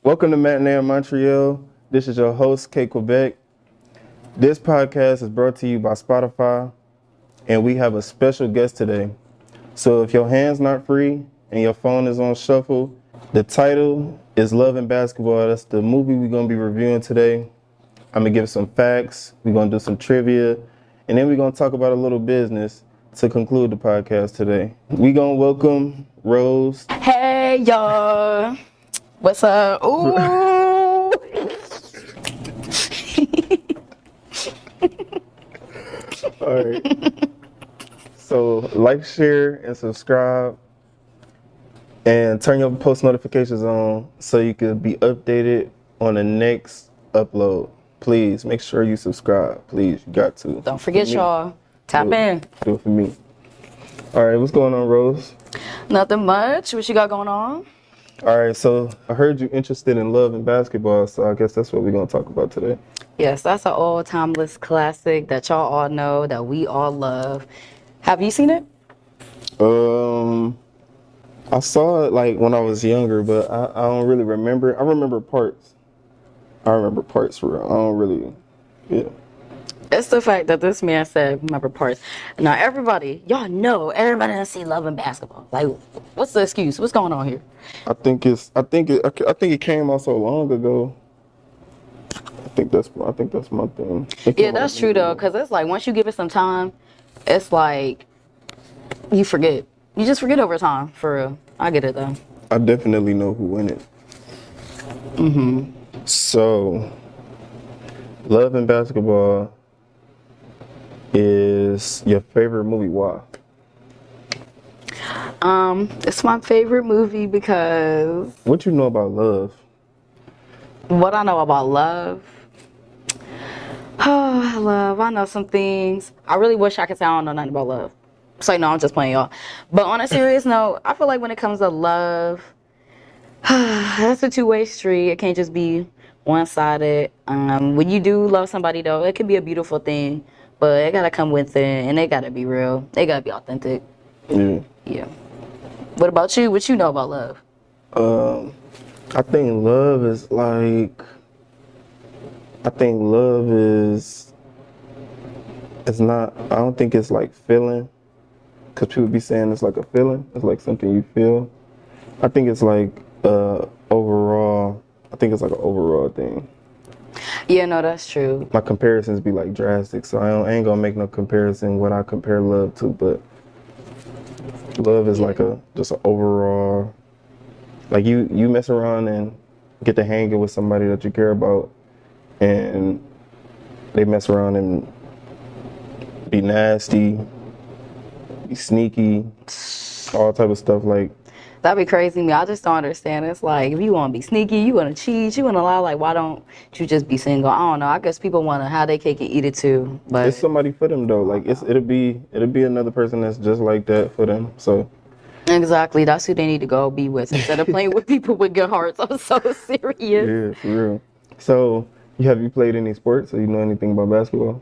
Welcome to Matinee in Montreal. This is your host, K Quebec. This podcast is brought to you by Spotify, and we have a special guest today. So if your hand's not free and your phone is on shuffle, the title is Love and Basketball. That's the movie we're going to be reviewing today. I'm going to give some facts. We're going to do some trivia, and then we're going to talk about a little business to conclude the podcast today. We're going to welcome Rose. Hey, y'all. What's up? Ooh. All right. So like, share, and subscribe, and turn your post notifications on so you can be updated on the next upload. Please make sure you subscribe. Please, you got to. Don't forget, y'all. Tap in. Do it for me. All right, what's going on, Rose? Nothing much. What you got going on? All right, so I heard you interested in love and basketball, so I guess that's what we're going to talk about today. Yes, that's an old timeless classic that y'all all know, that we all love. Have you seen it? I saw it like when I was younger, but I don't really remember. I remember parts. For real. I don't really, yeah. It's the fact that this man said, remember parts. Now, y'all know, everybody done see Love and Basketball. Like, what's the excuse? What's going on here? I think it came out so long ago. I think that's my thing. Yeah, that's true, though, because it's like, once you give it some time, it's like, you forget. You just forget over time, for real. I get it, though. I definitely know who win it. Mm-hmm. So, Love and Basketball is your favorite movie. Why? It's my favorite movie because What you know about love? what I know about love. Oh, love. I know some things. I really wish I could say I don't know nothing about love. So, no, I'm just playing, y'all. But on a serious note, I feel like when it comes to love, that's a two-way street. It can't just be one-sided. When you do love somebody, though, it can be a beautiful thing. But it gotta come with it, and it gotta be real. They gotta be authentic. Yeah. Yeah. What about you? What you know about love? I think love is it's not, I don't think it's like feeling, because people be saying it's like a feeling. It's like something you feel. I think it's like overall, I think it's like an overall thing. Yeah, no, that's true. My comparisons be like drastic, so I ain't gonna make no comparison what I compare love to, but love is like just an overall, like you mess around and get to hanging with somebody that you care about, and they mess around and be nasty, be sneaky, all type of stuff. Like, That'd be crazy to me. I just don't understand. It's like, if you want to be sneaky, you want to cheat, you want to lie, like, why don't you just be single? I don't know. I guess people want to have their cake and eat it too. But it's somebody for them though. Like, it'll be another person that's just like that for them. So exactly, that's who they need to go be with instead of playing with people with good hearts. I'm so serious. yeah, for real. So have you played any sports, or you know anything about basketball?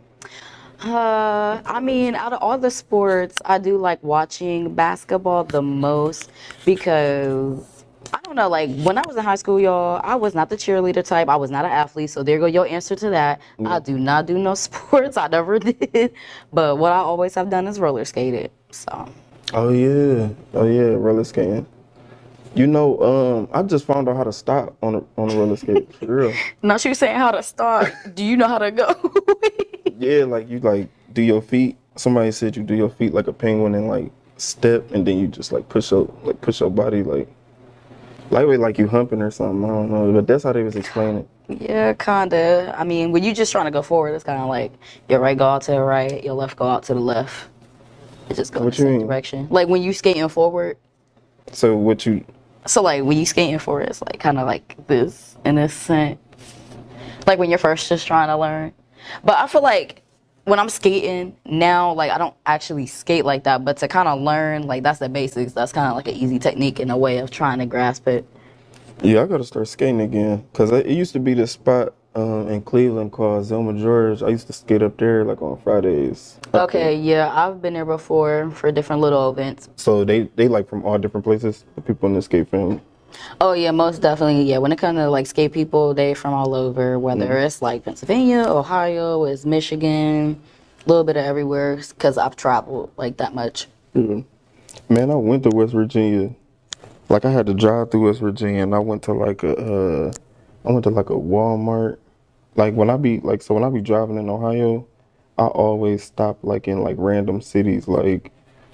I mean, out of all the sports, I do like watching basketball the most because, I don't know, like, when I was in high school, y'all, I was not the cheerleader type. I was not an athlete, so there go your answer to that. I do not do no sports. I never did. But what I always have done is roller skated, so. Oh yeah, roller skating. You know, I just found out how to stop on a roller skate, for real. Now she saying how to start. Do you know how to go? Yeah, like you do your feet. Somebody said you do your feet like a penguin and like step, and then you just like push your body like lightweight, like you humping or something. I don't know, but that's how they was explaining it. Yeah, kinda. I mean, when you just trying to go forward, it's kind of like your right go out to the right, your left go out to the left. It just goes in the same direction. Like when you skating forward. So like when you skating forward, it's like kind of like this in a sense. Like when you're first just trying to learn. But I feel like when I'm skating now, like I don't actually skate like that, but to kind of learn, like that's the basics. That's kind of like an easy technique in a way of trying to grasp it. Yeah, I gotta start skating again, cause it used to be this spot in Cleveland called Zelma George. I used to skate up there like on Fridays. Okay, yeah, I've been there before for different little events. So they like from all different places, the people in the skate family. Oh yeah, most definitely. Yeah, when it comes to like skate people, they from all over. Whether it's like Pennsylvania, Ohio, it's Michigan, a little bit of everywhere. Because I've traveled like that much. Yeah. Man, I went to West Virginia. Like I had to drive through West Virginia, and I went to like a Walmart. Like when I be driving in Ohio, I always stop like in like random cities like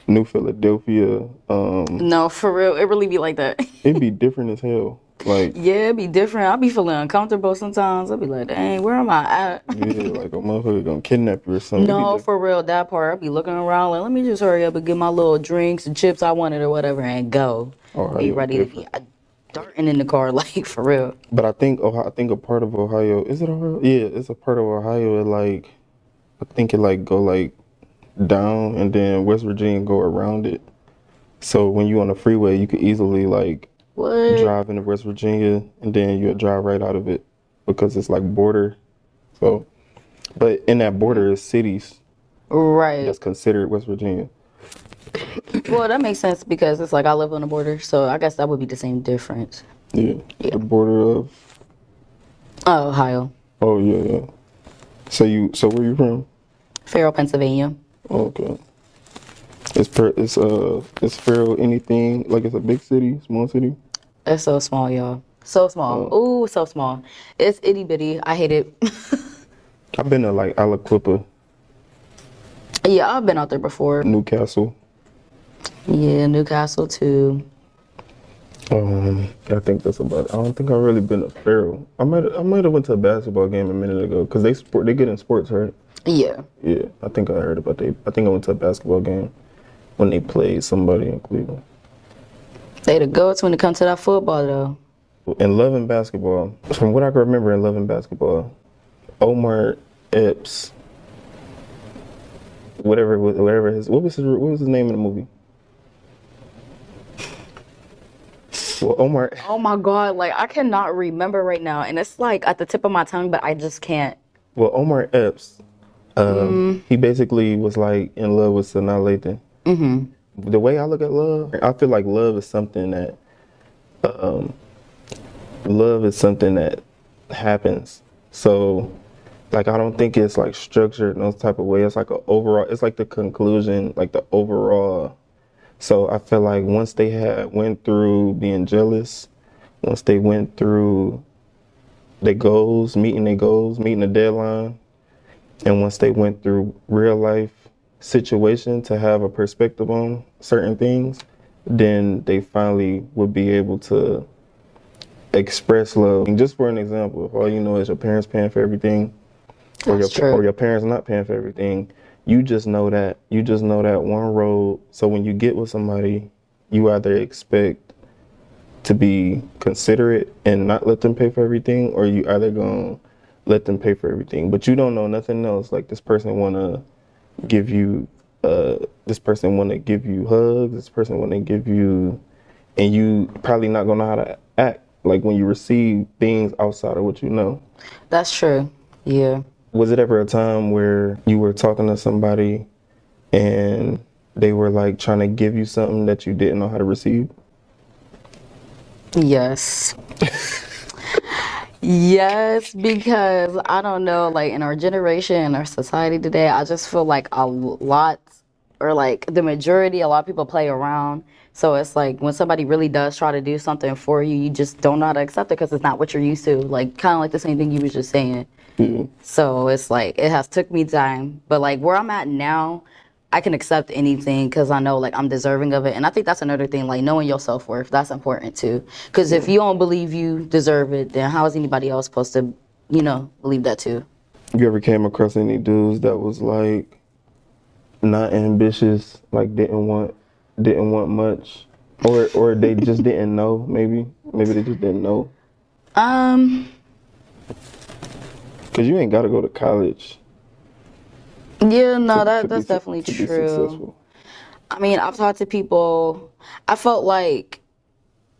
New Philadelphia. No, for real, it really be like that. It'd be different as hell. Like Yeah, it be different. I be feeling uncomfortable sometimes. I be like, dang, where am I at? yeah, like a motherfucker gonna kidnap you or something. It'd be No, different. for real, that part. I be looking around like, let me just hurry up and get my little drinks and chips I wanted or whatever and go. Be Ohio ready to different. be darting in the car, like, for real. But I think a part of Ohio, is it Ohio? Yeah, it's a part of Ohio. I think it like go like down, and then West Virginia go around it. So when you on the freeway, you could easily like What? drive into West Virginia, and then you'll drive right out of it because it's like border. So, but in that border is cities Right. that's considered West Virginia. Well, that makes sense because it's like I live on the border, so I guess that would be the same difference. Yeah, the border of. Oh, Ohio. Oh yeah. So where you from? Farrell, Pennsylvania. Oh, okay. Is Farrell anything like it's a big city, small city? It's so small, y'all. So small. Ooh, so small. It's itty bitty. I hate it. I've been to like Aliquippa, Yeah, I've been out there before. Newcastle. Yeah, Newcastle too. I think that's about it. I don't think I've really been to Farrell. I might have went to a basketball game a minute ago because they get in sports, right? Yeah. Yeah, I think I heard about I think I went to a basketball game when they played somebody in Cleveland. They the goats when it comes to that football though. In loving basketball, from what I can remember in loving basketball, Omar Epps, what was his name in the movie? Well, Omar. Oh my God, like I cannot remember right now, and it's like at the tip of my tongue, but I just can't. Well, Omar Epps, he basically was like in love with Sanaa Lathan. Mm-hmm. The way I look at love, I feel like love is something that happens. So, like, I don't think it's like structured in those type of way. It's like it's like the conclusion, like the overall. So I feel like once they went through being jealous, once they went through meeting the deadline, and once they went through real life situation to have a perspective on certain things, then they finally would be able to express love. And just for an example, if all you know is your parents paying for everything, or your parents not paying for everything, you just know that one road. So when you get with somebody, you either expect to be considerate and not let them pay for everything, or you either gonna let them pay for everything. But you don't know nothing else. Like this person wanna give you hugs, this person wanna give you, and you probably not gonna know how to act like when you receive things outside of what you know. That's true. Yeah. Was it ever a time where you were talking to somebody and they were like trying to give you something that you didn't know how to receive? Yes. Yes, because I don't know, like in our generation, in our society today, I just feel like a lot, or like the majority, a lot of people play around. So it's like when somebody really does try to do something for you, you just don't know how to accept it because it's not what you're used to. Like kind of like the same thing you was just saying. Mm-hmm. So it's like it has took me time, but like where I'm at now, I can accept anything because I know like I'm deserving of it. And I think that's another thing, like knowing your self-worth, that's important too. Because if you don't believe you deserve it, then how is anybody else supposed to, believe that too? You ever came across any dudes that was like not ambitious, like didn't want much, or they just didn't know? Maybe they just didn't know. Cause you ain't gotta go to college. Yeah, no, that's definitely to be true. successful. I mean, I've talked to people. I felt like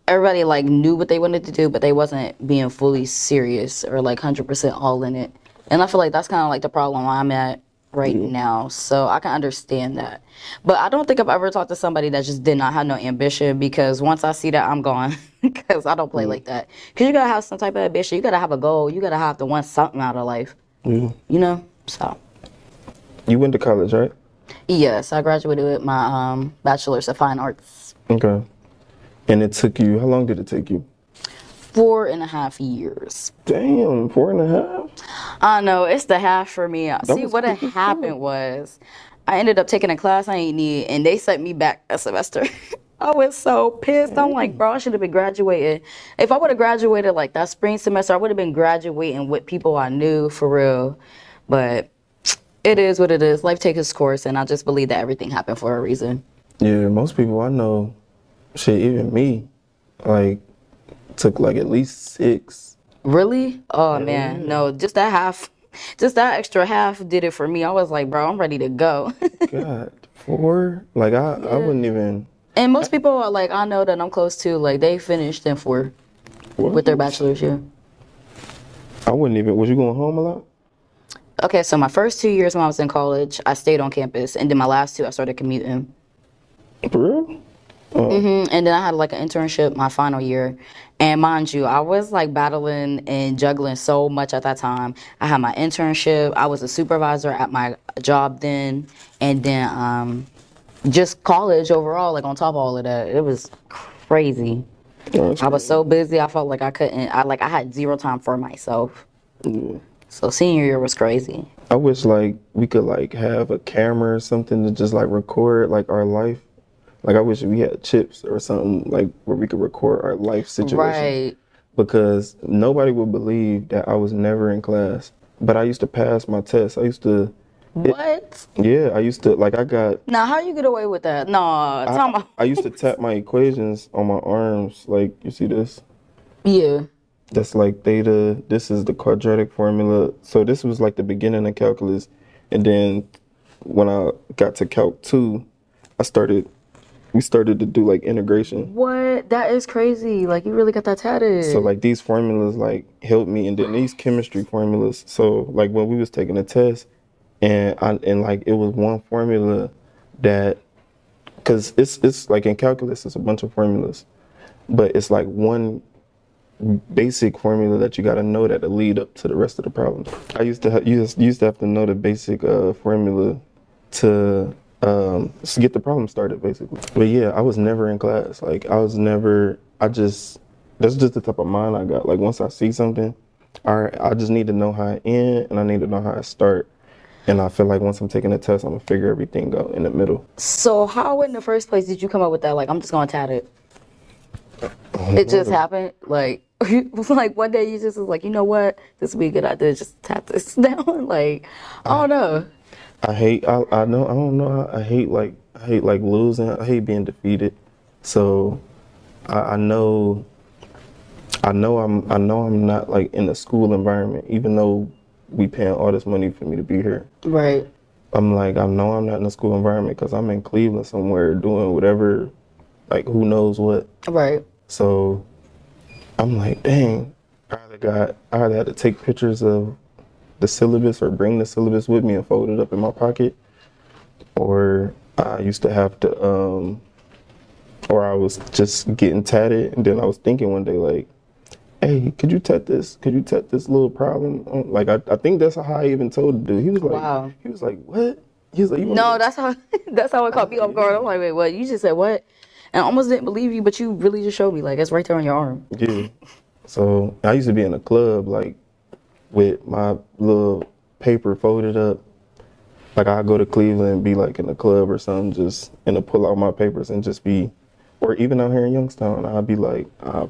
everybody like knew what they wanted to do, but they wasn't being fully serious or like 100% all in it. And I feel like that's kind of like the problem I'm at right now, so I can understand that. But I don't think I've ever talked to somebody that just did not have no ambition, because once I see that, I'm gone. Because I don't play like that. Because you gotta have some type of ambition. You gotta have a goal. You gotta have to want something out of life. Yeah. You know? So. You went to college, right? Yes, I graduated with my bachelor's of fine arts. Okay. And it took you, how long did it take you? 4.5 years. Damn, 4.5? I know, it's the half for me. See, was what had quick as happened was I ended up taking a class I ain't need, and they sent me back a semester. I was so pissed. I'm like, bro, I should have been graduating. If I would have graduated like that spring semester, I would have been graduating with people I knew for real. But it is what it is. Life takes its course, and I just believe that everything happened for a reason. Yeah, most people I know, shit, even me, like, took like at least 6. Really? Oh, man. No, just that extra half did it for me. I was like, bro, I'm ready to go. God, 4? Like, I wouldn't even. And most people are like, I know that I'm close to, like, they finished in 4 with their bachelor's year. I wouldn't even. Was you going home a lot? Okay, so my first 2 years when I was in college, I stayed on campus. And then my last 2, I started commuting. For real? And then I had like an internship my final year. And mind you, I was like battling and juggling so much at that time. I had my internship. I was a supervisor at my job then. And then just college overall, like on top of all of that. It was crazy. I was so busy. I felt like I couldn't. I had zero time for myself. Yeah. So senior year was crazy. I wish like we could like have a camera or something to just like record like our life. Like I wish we had chips or something like where we could record our life situation. Right. Because nobody would believe that I was never in class. But I used to pass my tests. I used to. What? Yeah, I used to, like I got. Now, how you get away with that? No, I used to tap my equations on my arms. Like, you see this? Yeah. That's like theta. This is the quadratic formula. So this was like the beginning of calculus. And then when I got to Calc 2, we started to do like integration. What? That is crazy. Like, you really got that tatted. So like these formulas like helped me, and then these chemistry formulas. So like when we was taking a test, and like it was one formula that, cause it's like in calculus it's a bunch of formulas, but it's like one basic formula that you got to know that to lead up to the rest of the problems. I used to have to know the basic formula to get the problem started, basically. But yeah, I was never in class. Like that's just the type of mind I got. Like once I see something, I just need to know how it end, and I need to know how it start. And I feel like once I'm taking a test, I'm gonna figure everything out in the middle. So how in the first place did you come up with that? Like, I'm just gonna tat it. It just happened. Like, like one day you just was like, you know what? This would be a good idea. Just tap this down. Like, I don't know. I hate like losing. I hate being defeated. So I know I'm not like in a school environment, even though we paying all this money for me to be here. Right. I'm like, I know I'm not in a school environment because I'm in Cleveland somewhere doing whatever, like who knows what. Right. So I'm like, dang, I either had to take pictures of the syllabus or bring the syllabus with me and fold it up in my pocket, or I used to have to, or I was just getting tatted, and then I was thinking one day like, hey, could you tat this little problem? Like I think that's how I even told the dude. He was like, wow. He was like, what? He was like, no, that's how it caught me off guard. I'm like, wait, what? You just said what? And I almost didn't believe you, but you really just showed me. Like, it's right there on your arm. Yeah. So I used to be in a club, like, with my little paper folded up. Like, I'd go to Cleveland and be, like, in a club or something, just, and to pull out my papers and just be, or even out here in Youngstown, I'd be, like, I'd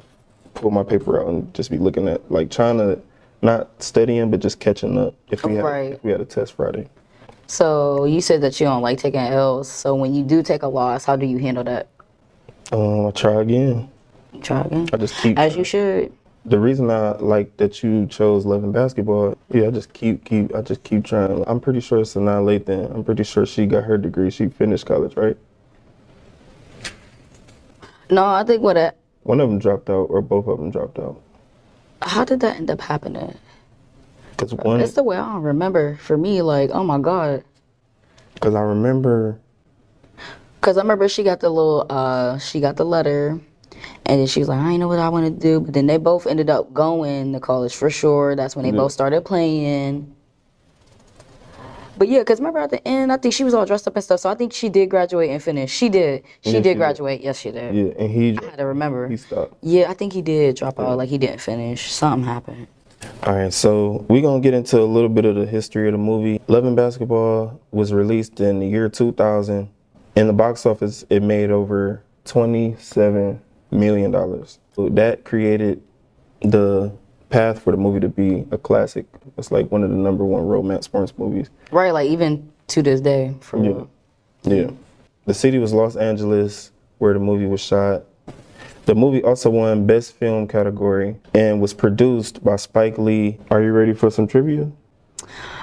pull my paper out and just be looking at, like, trying to, not studying, but just catching up if we had a test Friday. So you said that you don't like taking L's. So when you do take a loss, how do you handle that? I try again. Try again? I just keep. As you should. The reason I like that you chose loving basketball, I just keep trying. I'm pretty sure Sanaa Lathan, I'm pretty sure she got her degree. She finished college, right? No, I think one of them dropped out, or both of them dropped out. How did that end up happening? Because one, it's the way I don't remember. For me, like, oh my God. Because I remember. Because I remember she got the letter, and then she was like, I ain't know what I want to do. But then they both ended up going to college for sure. That's when they both started playing. But yeah, because remember at the end, I think she was all dressed up and stuff. So I think she did graduate and finish. She did. She did graduate. Yes, she did. Yeah, and I had to remember. He stopped. Yeah, I think he did drop out. Like he didn't finish. Something happened. All right, so we're going to get into a little bit of the history of the movie. Love and Basketball was released in the year 2000. In the box office, it made over $27 million. So that created the path for the movie to be a classic. It's like one of the number one romance sports movies. Right, like even to this day. For real. Yeah. The city was Los Angeles, where the movie was shot. The movie also won Best Film category and was produced by Spike Lee. Are you ready for some trivia?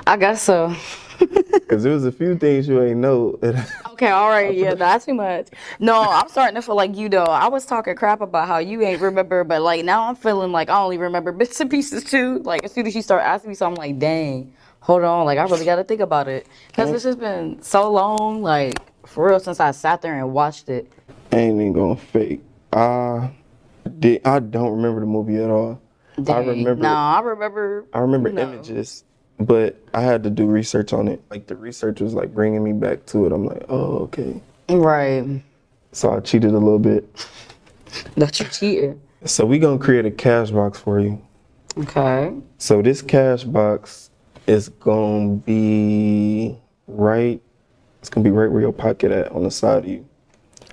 I guess so. Because there was a few things you ain't know. Okay, all right, yeah, that's too much. No, I'm starting to feel like you though. I was talking crap about how you ain't remember, but like now I'm feeling like I only remember bits and pieces too. Like as soon as you start asking me, so I'm like, dang, hold on, like I really got to think about it because it's just been so long, like for real, since I sat there and watched it. I ain't even gonna fake. I don't remember the movie at all. Dang. I remember images, but I had to do research on it. Like the research was like bringing me back to it. I'm like, oh, okay. Right. So I cheated a little bit. That you cheated. So we gonna create a cash box for you. Okay. So this cash box is gonna be right. It's gonna be right where your pocket at on the side of you.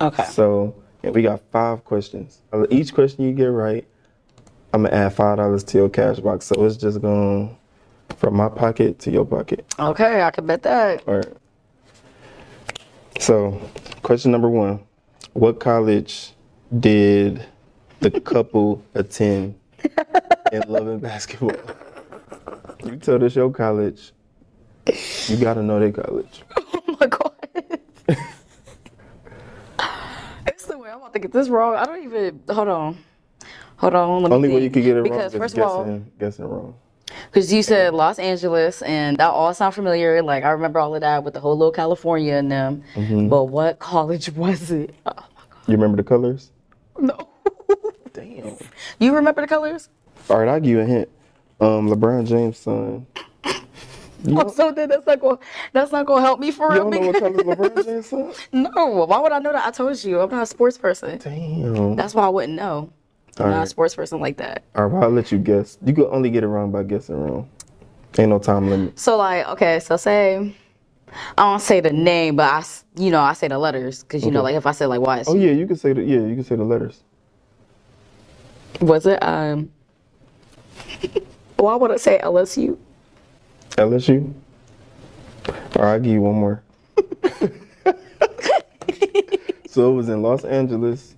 Okay. So and we got 5 questions. Each question you get right, I'm gonna add $5 to your cash box. So it's just going from my pocket to your pocket. Okay, I can bet that. All right. So, question number 1: what college did the couple attend in Love and Basketball? You told us your college. You gotta know their college. Oh my god. It's the way I'm about to get this wrong. I don't even. Hold on. Let me Only way think. you could get it because wrong first is of all, guessing wrong. because you said Los Angeles, and that all sound familiar. Like I remember all of that with the whole little California and them. Mm-hmm. But what college was it? Oh my god. You remember the colors? No. Damn. You remember the colors? All right, I'll give you a hint. LeBron James' son. So then that's not gonna help me for You real. don't know what color LeBron James' son? No. Why would I know that? I told you I'm not a sports person. Damn. That's why I wouldn't know. I'm not a sports person like that. All right, well, I'll let you guess. You could only get it wrong by guessing wrong. Ain't no time limit. So like, okay, so say I don't say the name, but I say the letters because you know, like if I say like YSU. Oh yeah, you can say the letters. Was it why would I say LSU? LSU. All right, I'll give you one more. So it was in Los Angeles.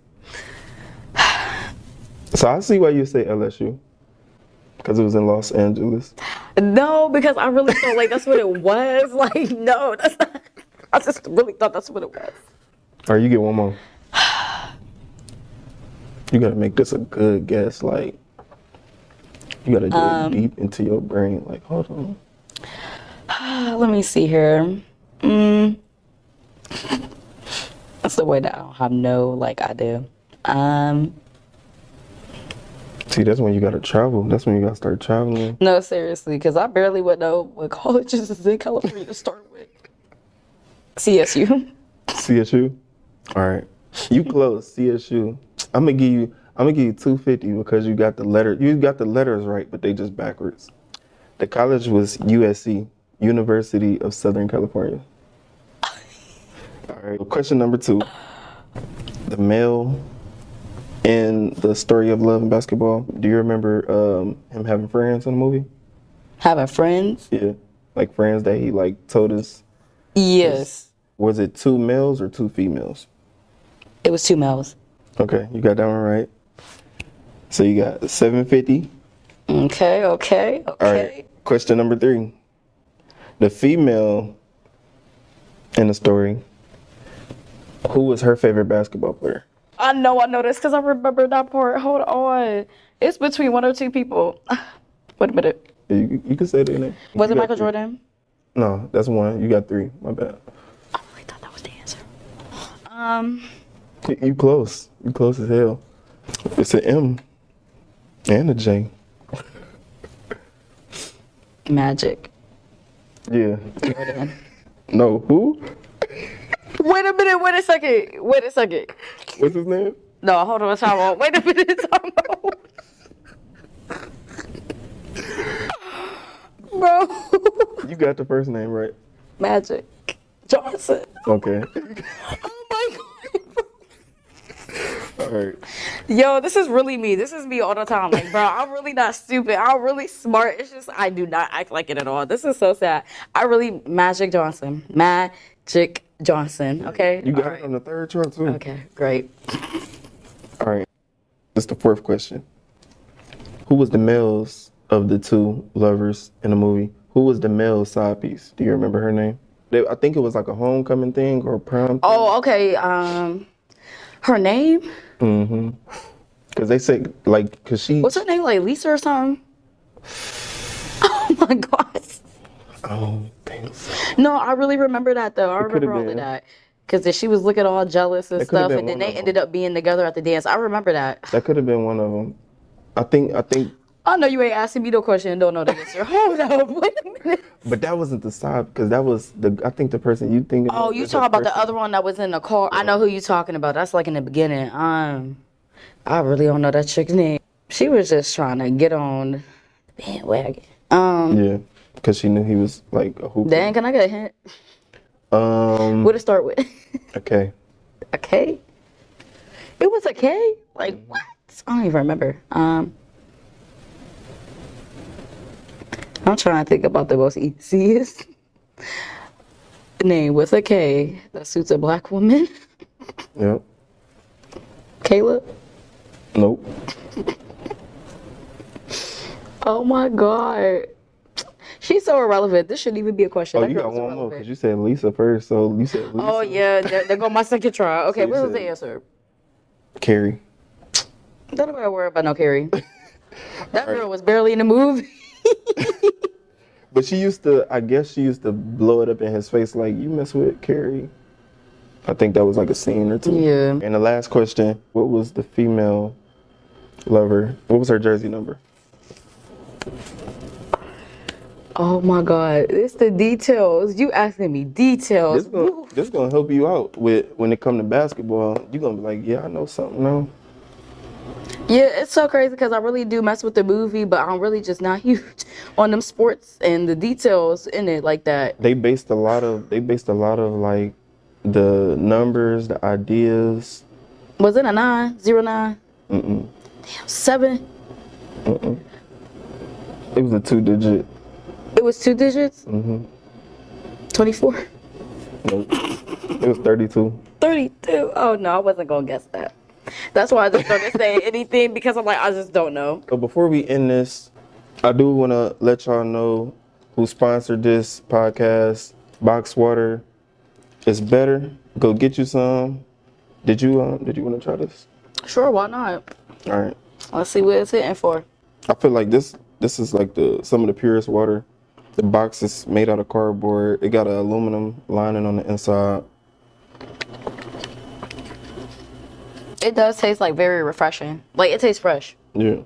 So I see why you say LSU. Because it was in Los Angeles. No, because I really felt like that's what it was. Like, no, that's not. I just really thought that's what it was. All right, you get one more. You gotta make this a good guess. Like, you gotta dig deep into your brain. Like, hold on. Let me see here. That's the way that I don't have no like idea. See, that's when you gotta travel. That's when you gotta start traveling. No, seriously, because I barely would know what colleges is in California to start with. CSU. CSU. All right, you close. CSU. I'm gonna give you $250 because you got the letter. You got the letters right, but they just backwards. The college was USC, University of Southern California. All right. Question number 2. The male in the story of Love and Basketball. Do you remember him having friends in the movie? Having friends? Yeah, like friends that he like told us. Yes. Was it 2 males or 2 females? It was 2 males. Okay, you got that one right. So you got $750. Okay. All right. Question number 3. The female in the story. Who was her favorite basketball player? I know this because I remember that part. Hold on. It's between 1 or 2 people. Wait a minute. You can say their name. Was it Michael Jordan? No, that's 1. You got 3. My bad. You close. You close as hell. It's an M and a J. Magic. Yeah. Jordan. No, who? Wait a minute. Wait a second. What's his name? No, hold on. Time out. Wait a minute. Time out. Bro. You got the first name right. Magic Johnson. Okay. Oh my God. All right. Yo, this is really me. This is me all the time. Like, bro, I'm really not stupid. I'm really smart. It's just I do not act like it at all. This is so sad. Magic Johnson. Magic Johnson. Okay. You got All it on the third try too. Okay, great. All right. This is the fourth question. Who was the males of the two lovers in the movie? Who was the male side piece? Do you remember her name? I think it was like a homecoming thing or a prom thing. Oh, okay. Her name? Mm-hmm. Because they say, like, because she... What's her name? Like Lisa or something? Oh my God. I don't think so. No, I really remember that though. I could've remember all of been. that. Because she was looking all jealous and That could've stuff, been and then one they of ended up being together at the dance. I remember that. That could have been one of them. I think... I know you ain't asking me no question and don't know the answer. Hold up, wait a minute. But that wasn't the side, because that was I think the person you thinking Oh, of you is talking about the person- other one that was in the car? I know who you talking about. That's like in the beginning. I really don't know that chick's name. She was just trying to get on the bandwagon. Yeah, because she knew he was like a hooper. Dan, can I get a hint? What to start with? Okay. A K? It was a K? Like what? I don't even remember. I'm trying to think about the most easiest name with a K that suits a black woman. Yep. Kayla? Nope. Oh my God. She's so irrelevant. This shouldn't even be a question. Oh, That you girl got is one more, irrelevant. because you said Lisa first, so you said Lisa. Oh yeah, there go my second try. Okay, So you what was said- the answer? Carrie. Don't nobody worry about no Carrie. That girl was barely in the movie. But I guess she used to blow it up in his face like, you mess with Carrie. I think that was like a scene or two. Yeah. And the last question, what was the female lover? What was her jersey number? Oh my God, it's the details. You asking me details. This gonna help you out with when it come to basketball. You're gonna be like, yeah, I know something now. Yeah, it's so crazy because I really do mess with the movie, but I'm really just not huge on them sports and the details in it like that. They based a lot of like the numbers, the ideas. Was it a 9? 09? Mm-mm. Damn, 7? Mm-mm. It was a 2-digit. It was 2 digits? Mm-hmm. 24? Nope. It was 32. 32? Oh no, I wasn't gonna guess that. That's why I just started saying anything because I'm like, I just don't know. So before we end this, I do want to let y'all know who sponsored this podcast. Box Water is better. Go get you some. Did you want to try this? Sure, why not? All right. Let's see what it's hitting for. I feel like this is like some of the purest water. The box is made out of cardboard. It got an aluminum lining on the inside. It does taste like very refreshing. Like it tastes fresh. Yeah.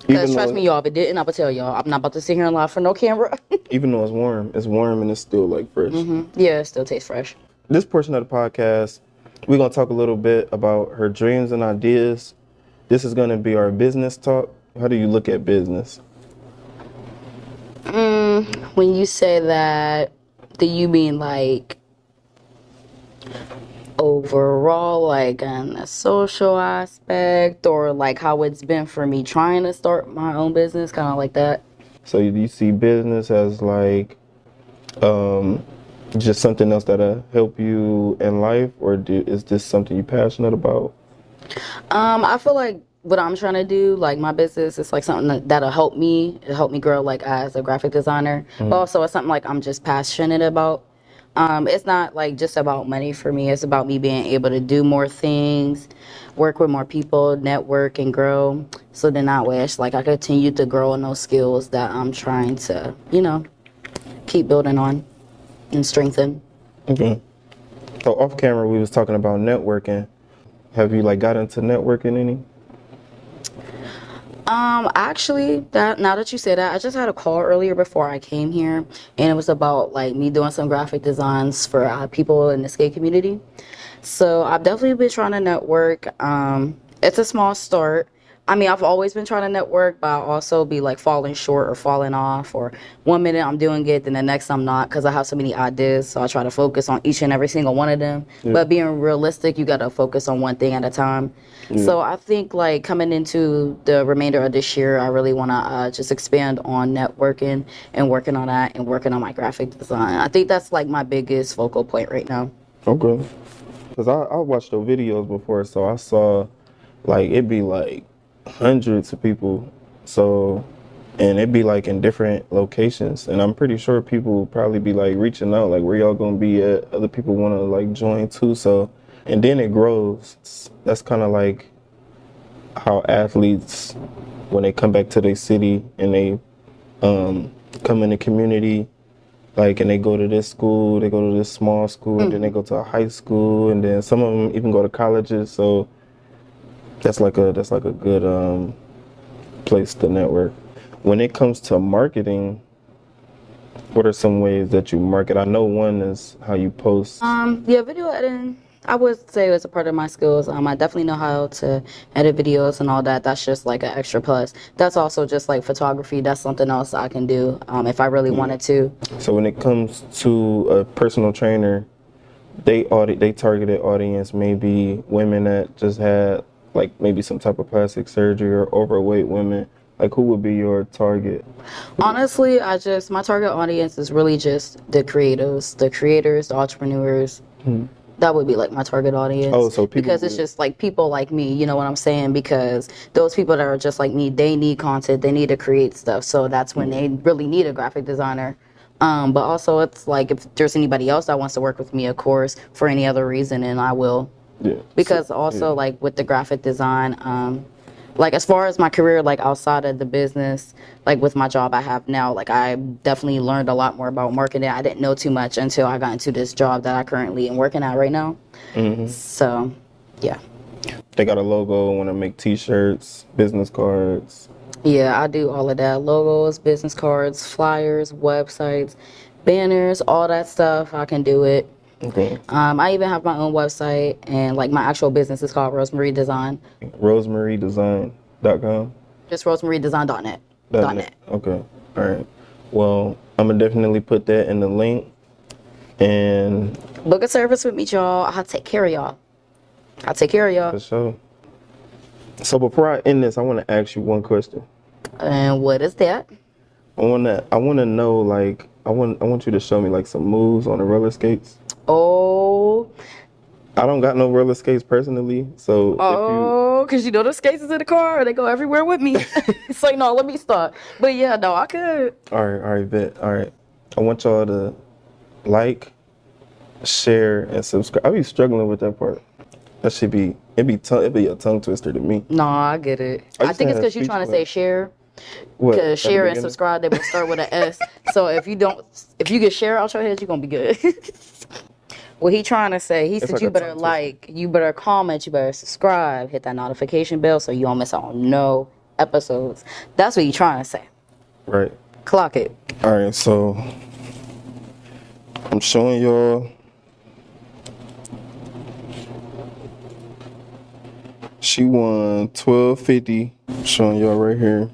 Because trust me, y'all, if it didn't, I would tell y'all. I'm not about to sit here and lie for no camera. Even though it's warm and it's still like fresh. Yeah, it still tastes fresh. This portion of the podcast, we're going to talk a little bit about her dreams and ideas. This is going to be our business talk. How do you look at business? When you say that, do you mean like overall, like on a social aspect, or like how it's been for me trying to start my own business, kind of like that? So do you see business as like just something else that'll help you in life, or is this something you're passionate about? I feel like what I'm trying to do, like my business, is like something that'll help me grow like as a graphic designer. But also it's something like I'm just passionate about. It's not like just about money for me. It's about me being able to do more things, work with more people, network and grow. So then that way it's like I continue to grow in those skills that I'm trying to, keep building on and strengthen. Okay. So off camera, we was talking about networking. Have you like got into networking any? Actually, that now that you say that, I just had a call earlier before I came here, and it was about like me doing some graphic designs for people in the skate community. So I've definitely been trying to network. It's a small start. I mean, I've always been trying to network, but I'll also be like falling short or falling off, or one minute I'm doing it, then the next I'm not, because I have so many ideas. So I try to focus on each and every single one of them. Yeah. But being realistic, you got to focus on one thing at a time. Yeah. So I think like coming into the remainder of this year, I really want to just expand on networking and working on that and working on my graphic design. I think that's like my biggest focal point right now. Okay. Because I watched the videos before, so I saw like it'd be like hundreds of people. So, and it'd be like in different locations. And I'm pretty sure people would probably be like reaching out, like where y'all gonna be at? Other people want to like join too. So, and then it grows. That's kind of like how athletes, when they come back to their city and they come in the community, like, and they go to this school, they go to this small school, and then they go to a high school, and then some of them even go to colleges. So that's like a good place to network. When it comes to marketing, what are some ways that you market? I know one is how you post. Yeah, video editing, I would say it's a part of my skills. I definitely know how to edit videos and all that. That's just like an extra plus. That's also just like photography. That's something else I can do if I really wanted to. So when it comes to a personal trainer, they targeted audience maybe women that just had like maybe some type of plastic surgery or overweight women. Like, who would be your target? Honestly, my target audience is really just the creatives, the entrepreneurs. That would be like my target audience. Oh, so people, because it's just like people like me, you know what I'm saying? Because those people that are just like me, they need content, they need to create stuff. So that's when they really need a graphic designer. But also it's like if there's anybody else that wants to work with me, of course, for any other reason, and I will. Yeah. Because also like with the graphic design, like as far as my career, like outside of the business, like with my job I have now, like I definitely learned a lot more about marketing. I didn't know too much until I got into this job that I currently am working at right now. So, yeah. They got a logo, want to make t-shirts, business cards. Yeah, I do all of that. Logos, business cards, flyers, websites, banners, all that stuff. I can do it. Okay. I even have my own website, and like my actual business is called Rosemary Design. RosemaryDesign.com? Just RosemaryDesign.net. .net. Okay. All right. Well, I'm going to definitely put that in the link. And book a service with me, y'all. I'll take care of y'all. For sure. So before I end this, I want to ask you one question. And what is that? I want to know, like, I want you to show me like some moves on the roller skates. Oh. I don't got no roller skates personally, so because you know the skates is in the car, they go everywhere with me. It's like, no, let me stop. But yeah, no, I could. All right, bet. All right. I want y'all to like, share, and subscribe. I be struggling with that part. That should be it'd be a tongue twister to me. No, I get it. I think it's because you're trying to say share. Because share and subscribe, they will start with an S. So if you get share out your head, you're gonna be good. What he trying to say, he said like you a better tongue like, you better comment, you better subscribe, hit that notification bell so you don't miss out on no episodes. That's what he trying to say. Right. Clock it. All right, so I'm showing y'all. She won $12.50. Showing y'all right here.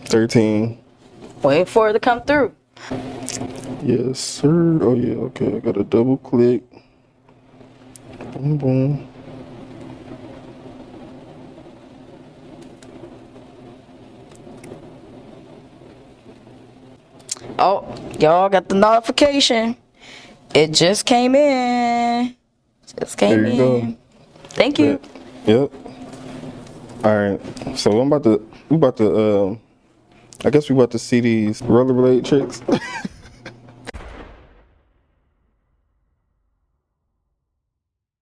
13. Wait for it to come through. Yes, sir. Oh yeah, okay. I got a double click. Boom, boom. Oh, y'all got the notification. It just came in. There you go. Thank you. Yep. All right. So we about to I guess we about to see these rollerblade tricks.